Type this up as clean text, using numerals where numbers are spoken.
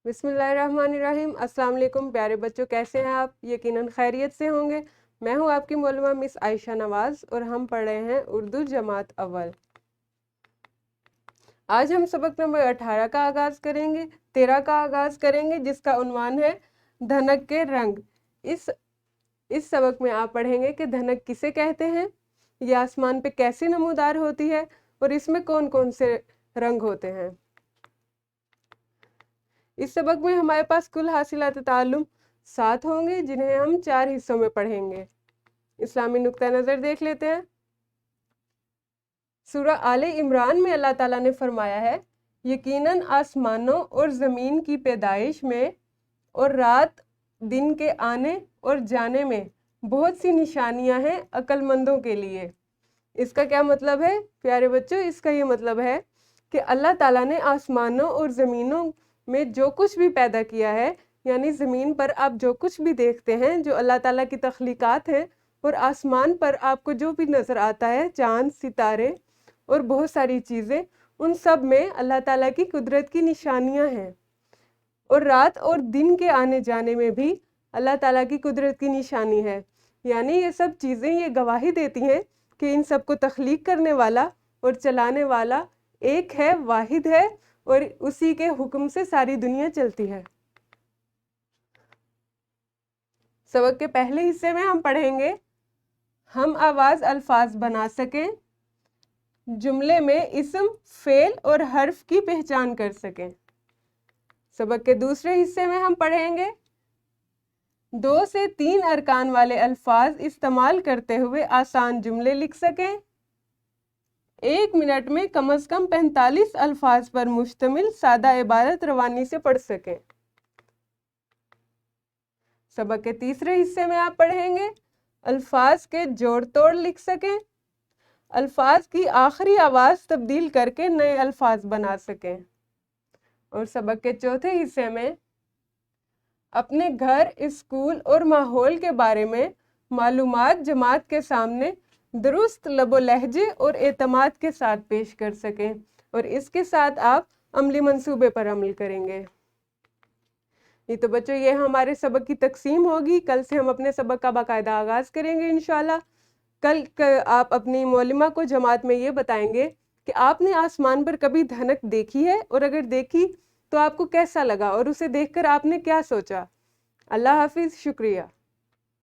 बिस्मिल्लाहिर्रहमानिर्रहीम। अस्सलाम वालेकुम प्यारे बच्चों, कैसे हैं आप? यकीनन खैरियत से होंगे। मैं हूं आपकी मौलमा मिस आयशा नवाज़ और हम पढ़ रहे हैं उर्दू जमात अव्वल। आज हम सबक नंबर 18 का आगाज़ करेंगे, 13 का आगाज़ करेंगे, जिसका उन्वान है धनक के रंग। इस सबक में आप पढ़ेंगे कि धनक किसे कहते हैं, ये आसमान पे कैसे नमूदार होती है और इसमें कौन कौन से रंग होते हैं। इस सबक में हमारे पास कुल हासिलात ताल्लुम 7 होंगे, जिन्हें हम 4 हिस्सों में पढ़ेंगे। इस्लामी नुक्ता नज़र देख लेते हैं। सूरह आले इमरान में अल्लाह ताला ने फरमाया है, यकीनन आसमानों और ज़मीन की पैदाइश में और रात दिन के आने और जाने में बहुत सी निशानियां हैं अक्लमंदों के लिए। इसका क्या मतलब है प्यारे बच्चों? इसका ये मतलब है कि अल्लाह ताला ने आसमानों और ज़मीनों में जो कुछ भी पैदा किया है, यानी ज़मीन पर आप जो कुछ भी देखते हैं जो अल्लाह ताला की तख्लीकात हैं, और आसमान पर आपको जो भी नज़र आता है, चाँद सितारे और बहुत सारी चीज़ें, उन सब में अल्लाह ताला की कुदरत की निशानियां हैं। और रात और दिन के आने जाने में भी अल्लाह ताला की कुदरत की निशानी है। यानी ये सब चीज़ें ये गवाही देती हैं कि इन सब को तख्लीक करने वाला और चलाने वाला एक है, वाहिद है, और उसी के हुक्म से सारी दुनिया चलती है। सबक के पहले हिस्से में हम पढ़ेंगे हम आवाज़ अल्फाज बना सकें, जुमले में इस्म, फेल और हर्फ की पहचान कर सकें। सबक के दूसरे हिस्से में हम पढ़ेंगे 2 से 3 अरकान वाले अल्फाज इस्तेमाल करते हुए आसान जुमले लिख सकें। 1 मिनट में कम से कम 45 अल्फाज पर मुश्तमिल सादा इबारत रवानी से पढ़ सकें। सबक के तीसरे हिस्से में आप पढ़ेंगे अल्फाज के जोड़ तोड़ लिख सकें, अल्फाज की आखिरी आवाज़ तब्दील करके नए अल्फाज बना सकें। और सबक के चौथे हिस्से में अपने घर, स्कूल और माहौल के बारे में मालूमात जमात के सामने दुरुस्त लबो लहजे और एतमाद के साथ पेश कर सकें, और इसके साथ आप अमली मंसूबे पर अमल करेंगे। ये तो बच्चों ये हमारे सबक की तकसीम होगी। कल से हम अपने सबक का बाकायदा आगाज़ करेंगे इंशाल्लाह। कल आप अपनी मौलिमा को जमात में ये बताएंगे कि आपने आसमान पर कभी धनक देखी है, और अगर देखी तो आपको कैसा लगा और उसे देखकर आपने क्या सोचा। अल्लाह हाफिज़, शुक्रिया।